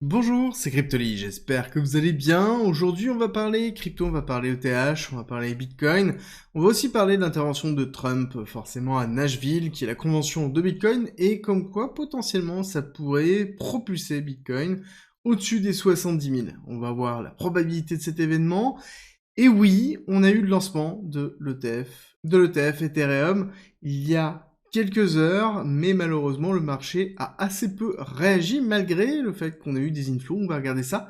Bonjour, c'est Cryptoly, j'espère que vous allez bien. Aujourd'hui, on va parler crypto, on va parler ETH, on va parler Bitcoin. On va aussi parler de l'intervention de Trump, forcément à Nashville, qui est la convention de Bitcoin, et comme quoi, potentiellement, ça pourrait propulser Bitcoin au-dessus des 70 000. On va voir la probabilité de cet événement. Et oui, on a eu le lancement de l'ETF Ethereum il y a quelques heures, mais malheureusement le marché a assez peu réagi malgré le fait qu'on a eu des inflows. On va regarder ça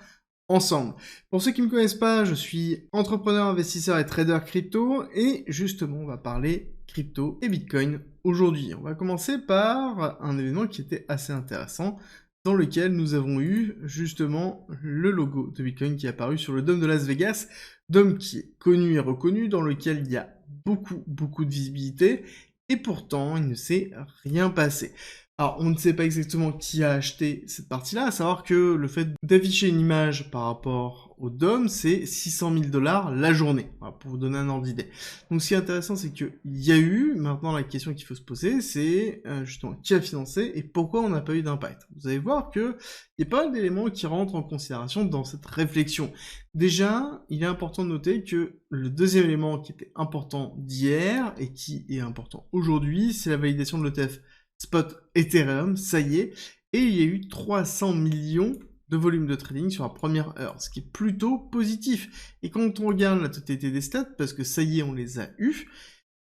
ensemble. Pour ceux qui ne me connaissent pas, je suis entrepreneur, investisseur et trader crypto et justement on va parler crypto et Bitcoin aujourd'hui. On va commencer par un événement qui était assez intéressant dans lequel nous avons eu justement le logo de Bitcoin qui est apparu sur le dôme de Las Vegas, dôme qui est connu et reconnu, dans lequel il y a beaucoup de visibilité, et pourtant il ne s'est rien passé. Alors on ne sait pas exactement qui a acheté cette partie-là, à savoir que le fait d'afficher une image par rapport au DOM, c'est 600 000 $ la journée, voilà, pour vous donner un ordre d'idée. Donc ce qui est intéressant, c'est qu'il y a eu, maintenant la question qu'il faut se poser, c'est justement qui a financé et pourquoi on n'a pas eu d'impact. Vous allez voir qu'il y a pas mal d'éléments qui rentrent en considération dans cette réflexion. Déjà, il est important de noter que le deuxième élément qui était important d'hier et qui est important aujourd'hui, c'est la validation de l'ETF Spot Ethereum, ça y est, et il y a eu 300 millions de volume de trading sur la première heure, ce qui est plutôt positif. Et quand on regarde la totalité des stats, parce que ça y est, on les a eus,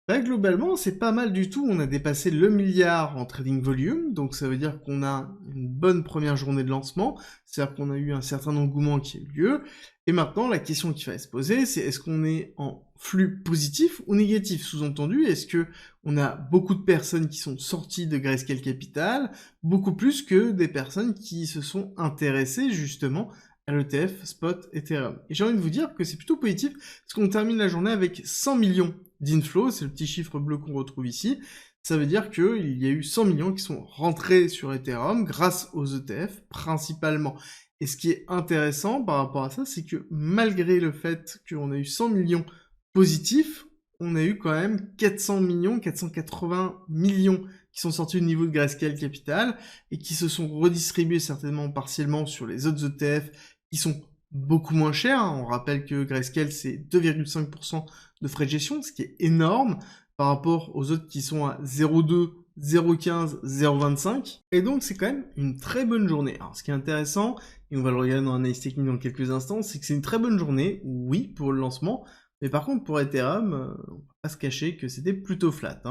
bah, globalement, c'est pas mal du tout. On a dépassé le milliard en trading volume, donc ça veut dire qu'on a une bonne première journée de lancement, c'est-à-dire qu'on a eu un certain engouement qui a eu lieu, et maintenant, la question qu'il fallait se poser, c'est est-ce qu'on est en flux positif ou négatif? Sous-entendu, est-ce que on a beaucoup de personnes qui sont sorties de Grayscale Capital, beaucoup plus que des personnes qui se sont intéressées justement à l'ETF Spot Ethereum. Et j'ai envie de vous dire que c'est plutôt positif, parce qu'on termine la journée avec 100 millions d'inflow, c'est le petit chiffre bleu qu'on retrouve ici. Ça veut dire qu'il y a eu 100 millions qui sont rentrés sur Ethereum grâce aux ETF principalement. Et ce qui est intéressant par rapport à ça, c'est que malgré le fait qu'on a eu 100 millions positifs, on a eu quand même 400 millions, 480 millions qui sont sortis au niveau de Grayscale Capital et qui se sont redistribués certainement partiellement sur les autres ETF qui sont beaucoup moins chers. On rappelle que Grayscale, c'est 2,5% de frais de gestion, ce qui est énorme par rapport aux autres qui sont à 0,2, 0,15, 0,25. Et donc, c'est quand même une très bonne journée. Alors, ce qui est intéressant, et on va le regarder dans l'analyse technique dans quelques instants, c'est que c'est une très bonne journée, oui, pour le lancement, mais par contre, pour Ethereum, on va pas se cacher que c'était plutôt flat.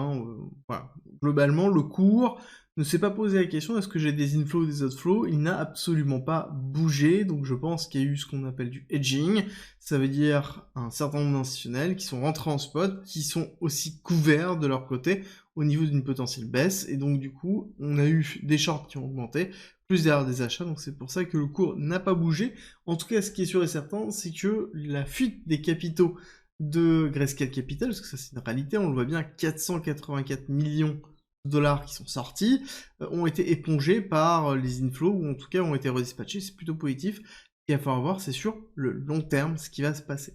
Voilà. Globalement, le cours ne s'est pas posé la question est-ce que j'ai des inflows ou des outflows, il n'a absolument pas bougé, donc je pense qu'il y a eu ce qu'on appelle du hedging, ça veut dire un certain nombre d'institutionnels qui sont rentrés en spot, qui sont aussi couverts de leur côté au niveau d'une potentielle baisse, et donc du coup, on a eu des shorts qui ont augmenté, plus derrière des achats, donc c'est pour ça que le cours n'a pas bougé. En tout cas, ce qui est sûr et certain, c'est que la fuite des capitaux de Grayscale Capital, parce que ça c'est une réalité, on le voit bien, 484 millions de dollars qui sont sortis, ont été épongés par les inflows, ou en tout cas ont été redispatchés, c'est plutôt positif. Ce qu'il va falloir voir, c'est sur le long terme ce qui va se passer.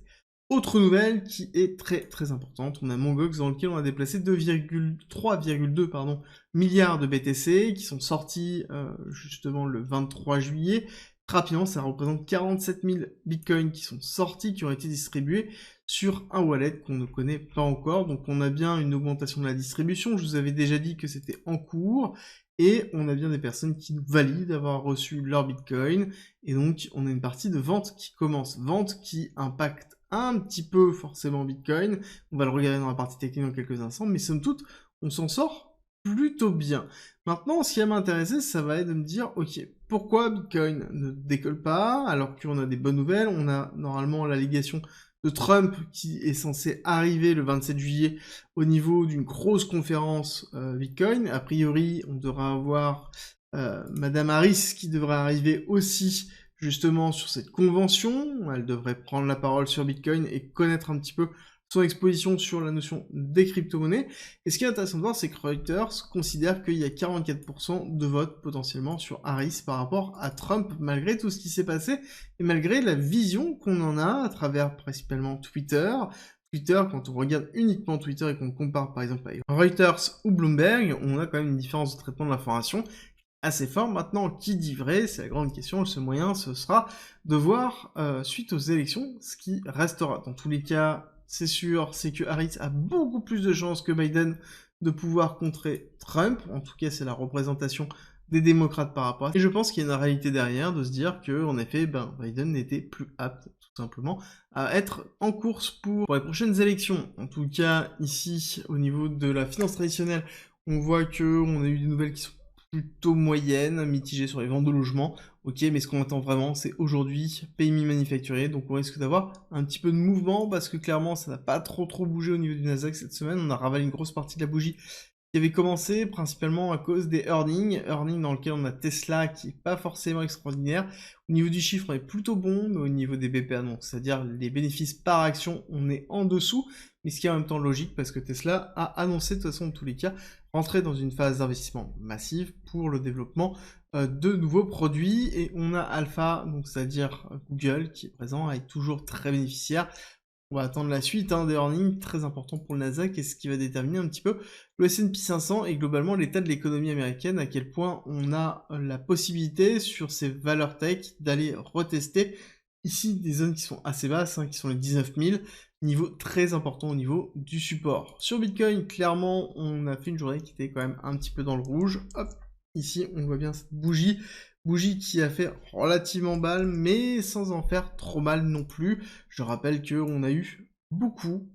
Autre nouvelle qui est très importante, on a Mongox dans lequel on a déplacé 3,2 milliards de BTC qui sont sortis justement le 23 juillet. Rapidement, ça représente 47 000 bitcoins qui sont sortis, qui ont été distribués sur un wallet qu'on ne connaît pas encore. Donc on a bien une augmentation de la distribution, je vous avais déjà dit que c'était en cours, et on a bien des personnes qui nous valident d'avoir reçu leur bitcoin, et donc on a une partie de vente qui commence, vente qui impacte un petit peu forcément Bitcoin, on va le regarder dans la partie technique dans quelques instants, mais somme toute, on s'en sort plutôt bien. Maintenant, ce qui va m'intéresser, ça va être de me dire, ok, pourquoi Bitcoin ne décolle pas, alors qu'on a des bonnes nouvelles, on a normalement l'allégation de Trump qui est censé arriver le 27 juillet au niveau d'une grosse conférence Bitcoin. A priori, on devra avoir Madame Harris qui devra arriver aussi justement sur cette convention. Elle devrait prendre la parole sur Bitcoin et connaître un petit peu son exposition sur la notion des crypto-monnaies. Et ce qui est intéressant de voir, c'est que Reuters considère qu'il y a 44% de votes potentiellement sur Harris par rapport à Trump, malgré tout ce qui s'est passé, et malgré la vision qu'on en a à travers principalement Twitter. Twitter, quand on regarde uniquement Twitter et qu'on compare par exemple avec Reuters ou Bloomberg, on a quand même une différence de traitement de l'information assez fort. Maintenant, qui dit vrai? C'est la grande question. Le seul moyen, ce sera de voir, suite aux élections, ce qui restera. Dans tous les cas, c'est sûr, c'est que Harris a beaucoup plus de chances que Biden de pouvoir contrer Trump. En tout cas, c'est la représentation des démocrates par rapport à ça. Et je pense qu'il y a une réalité derrière de se dire que, en effet, Biden n'était plus apte, tout simplement, à être en course pour les prochaines élections. En tout cas, ici, au niveau de la finance traditionnelle, on voit que on a eu des nouvelles qui sont plutôt moyennes, mitigées sur les ventes de logements. Ok, mais ce qu'on attend vraiment, c'est aujourd'hui PMI manufacturier, donc on risque d'avoir un petit peu de mouvement parce que clairement, ça n'a pas trop bougé au niveau du Nasdaq cette semaine. On a ravalé une grosse partie de la bougie qui avait commencé principalement à cause des earnings dans lequel on a Tesla qui est pas forcément extraordinaire. Au niveau du chiffre, on est plutôt bon, mais au niveau des BPA, donc c'est-à-dire les bénéfices par action, on est en dessous, mais ce qui est en même temps logique parce que Tesla a annoncé de toute façon, dans tous les cas, rentrer dans une phase d'investissement massive pour le développement de nouveaux produits, et on a Alpha, donc c'est-à-dire Google, qui est présent, est toujours très bénéficiaire. On va attendre la suite des earnings, très important pour le Nasdaq, et ce qui va déterminer un petit peu le S&P 500 et globalement l'état de l'économie américaine, à quel point on a la possibilité sur ces valeurs tech d'aller retester ici des zones qui sont assez basses, qui sont les 19 000, niveau très important au niveau du support. Sur Bitcoin, clairement, on a fait une journée qui était quand même un petit peu dans le rouge. Hop, ici, on voit bien cette bougie qui a fait relativement mal, mais sans en faire trop mal non plus. Je rappelle qu'on a eu beaucoup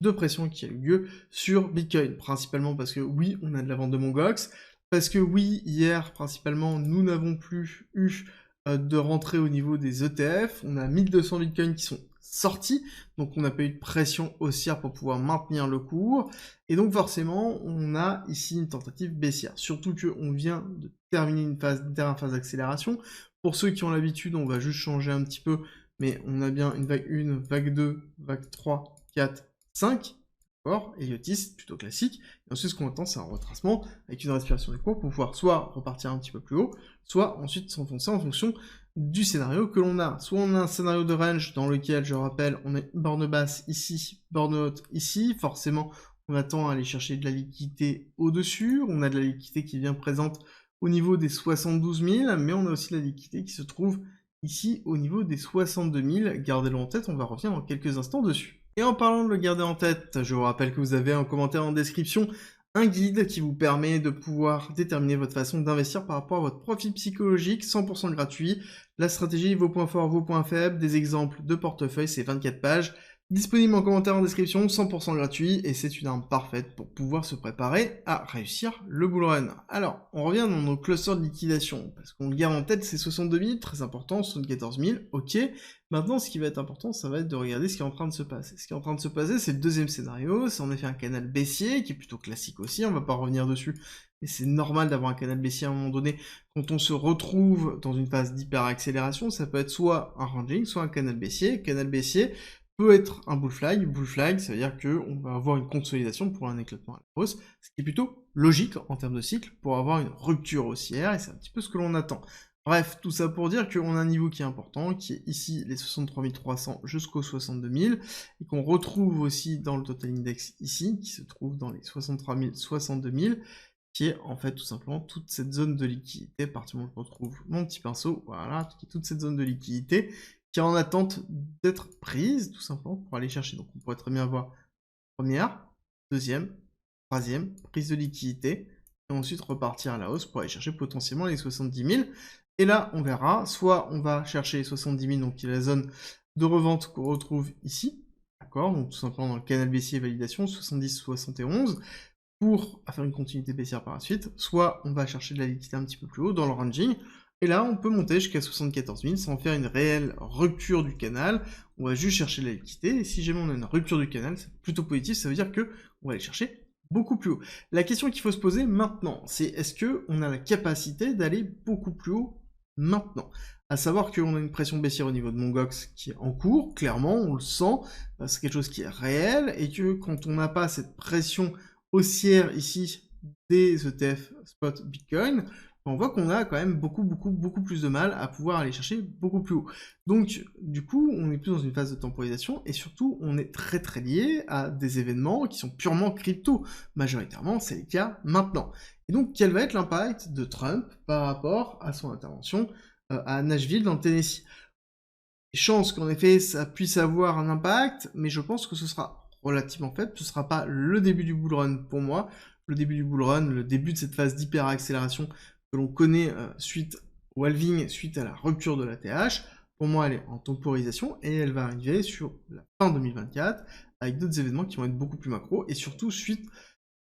de pression qui a eu lieu sur Bitcoin, principalement parce que oui, on a de la vente de Mongox, parce que oui, hier, principalement, nous n'avons plus eu de rentrée au niveau des ETF, on a 1200 Bitcoin qui sont sortis, donc on n'a pas eu de pression haussière pour pouvoir maintenir le cours, et donc forcément, on a ici une tentative baissière, surtout qu'on vient de terminer une dernière phase d'accélération. Pour ceux qui ont l'habitude, on va juste changer un petit peu, mais on a bien une vague 1, vague 2, vague 3, 4, 5, d'accord, héliotiste, plutôt classique, et ensuite ce qu'on attend, c'est un retracement avec une respiration des cours pour pouvoir soit repartir un petit peu plus haut, soit ensuite s'enfoncer en fonction du scénario que l'on a. Soit on a un scénario de range dans lequel, je rappelle, on a une borne basse ici, borne haute ici, forcément on attend à aller chercher de la liquidité au-dessus, on a de la liquidité qui vient présente au niveau des 72 000, mais on a aussi la liquidité qui se trouve ici au niveau des 62 000, gardez-le en tête, on va revenir dans quelques instants dessus. Et en parlant de le garder en tête, je vous rappelle que vous avez un commentaire en description, un guide qui vous permet de pouvoir déterminer votre façon d'investir par rapport à votre profil psychologique, 100% gratuit, la stratégie, vos points forts, vos points faibles, des exemples de portefeuille, c'est 24 pages, disponible en commentaire en description, 100% gratuit, et c'est une arme parfaite pour pouvoir se préparer à réussir le bull run. Alors, on revient dans nos clusters de liquidation, parce qu'on le garde en tête, c'est 62 000, très important, 74 000, ok. Maintenant, ce qui va être important, ça va être de regarder ce qui est en train de se passer. Ce qui est en train de se passer, c'est le deuxième scénario, c'est en effet un canal baissier, qui est plutôt classique aussi, on va pas revenir dessus, mais c'est normal d'avoir un canal baissier à un moment donné, quand on se retrouve dans une phase d'hyper-accélération, ça peut être soit un ranging, soit un canal baissier peut être un bull flag, ça veut dire qu'on va avoir une consolidation pour un éclatement à la hausse, ce qui est plutôt logique en termes de cycle pour avoir une rupture haussière, et c'est un petit peu ce que l'on attend. Bref, tout ça pour dire qu'on a un niveau qui est important, qui est ici les 63 300 jusqu'aux 62 000, et qu'on retrouve aussi dans le total index ici, qui se trouve dans les 63 000, 62 000, qui est en fait tout simplement toute cette zone de liquidité, à partir du moment où je retrouve mon petit pinceau, voilà, toute cette zone de liquidité, qui est en attente d'être prise, tout simplement, pour aller chercher. Donc on pourrait très bien avoir première, deuxième, troisième, prise de liquidité, et ensuite repartir à la hausse pour aller chercher potentiellement les 70 000. Et là, on verra, soit on va chercher les 70 000, donc qui est la zone de revente qu'on retrouve ici, d'accord, donc tout simplement dans le canal baissier validation, 70-71, pour faire une continuité baissière par la suite, soit on va chercher de la liquidité un petit peu plus haut dans le ranging, et là, on peut monter jusqu'à 74 000 sans faire une réelle rupture du canal. On va juste chercher de la liquidité. Et si jamais on a une rupture du canal, c'est plutôt positif. Ça veut dire qu'on va aller chercher beaucoup plus haut. La question qu'il faut se poser maintenant, c'est est-ce qu'on a la capacité d'aller beaucoup plus haut maintenant? À savoir qu'on a une pression baissière au niveau de Mongox qui est en cours. Clairement, on le sent. C'est quelque chose qui est réel. Et que quand on n'a pas cette pression haussière ici des ETF spot Bitcoin, on voit qu'on a quand même beaucoup plus de mal à pouvoir aller chercher beaucoup plus haut. Donc, du coup, on est plus dans une phase de temporisation, et surtout, on est très lié à des événements qui sont purement crypto. Majoritairement, c'est le cas maintenant. Et donc, quel va être l'impact de Trump par rapport à son intervention à Nashville dans le Tennessee? Les chances qu'en effet ça puisse avoir un impact, mais je pense que ce sera relativement faible, ce sera pas le début du bull run pour moi. Le début du bull run, le début de cette phase d'hyper-accélération que l'on connaît suite au halving, suite à la rupture de la TH, pour moi elle est en temporisation et elle va arriver sur la fin 2024 avec d'autres événements qui vont être beaucoup plus macro et surtout suite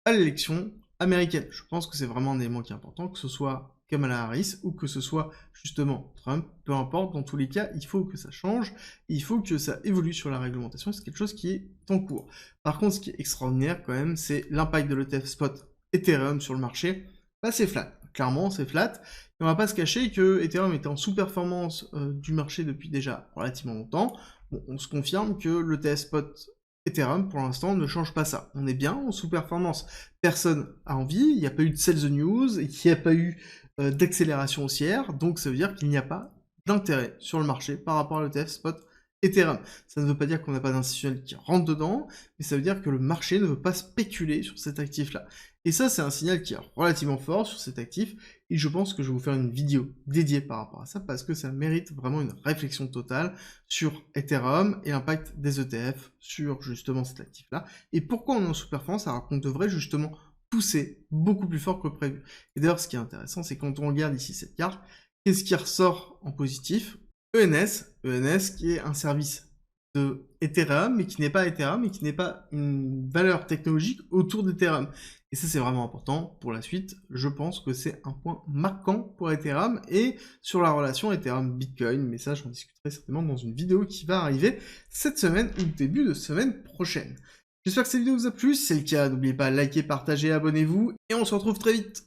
à l'élection américaine. Je pense que c'est vraiment un élément qui est important, que ce soit Kamala Harris ou que ce soit justement Trump, peu importe, dans tous les cas, il faut que ça change, il faut que ça évolue sur la réglementation, c'est quelque chose qui est en cours. Par contre, ce qui est extraordinaire quand même, c'est l'impact de l'ETF spot Ethereum sur le marché. Bah, c'est flat, clairement c'est flat, et on va pas se cacher que Ethereum était en sous-performance du marché depuis déjà relativement longtemps. Bon, on se confirme que l'ETF spot Ethereum, pour l'instant, ne change pas ça. On est bien en sous-performance. Personne a envie, il n'y a pas eu de sell the news, il n'y a pas eu d'accélération haussière, donc ça veut dire qu'il n'y a pas d'intérêt sur le marché par rapport à l'ETF spot Ethereum. Ça ne veut pas dire qu'on n'a pas d'institutionnels qui rentrent dedans, mais ça veut dire que le marché ne veut pas spéculer sur cet actif-là. Et ça, c'est un signal qui est relativement fort sur cet actif, et je pense que je vais vous faire une vidéo dédiée par rapport à ça, parce que ça mérite vraiment une réflexion totale sur Ethereum et l'impact des ETF sur justement cet actif-là. Et pourquoi on est en sous-performance alors qu'on devrait justement pousser beaucoup plus fort que prévu. Et d'ailleurs, ce qui est intéressant, c'est quand on regarde ici cette carte, qu'est-ce qui ressort en positif? ENS qui est un service de Ethereum, mais qui n'est pas Ethereum, et qui n'est pas une valeur technologique autour d'Ethereum. Et ça, c'est vraiment important pour la suite. Je pense que c'est un point marquant pour Ethereum et sur la relation Ethereum-Bitcoin. Mais ça, j'en discuterai certainement dans une vidéo qui va arriver cette semaine ou début de semaine prochaine. J'espère que cette vidéo vous a plu. Si c'est le cas, n'oubliez pas de liker, partager, abonnez-vous. Et on se retrouve très vite.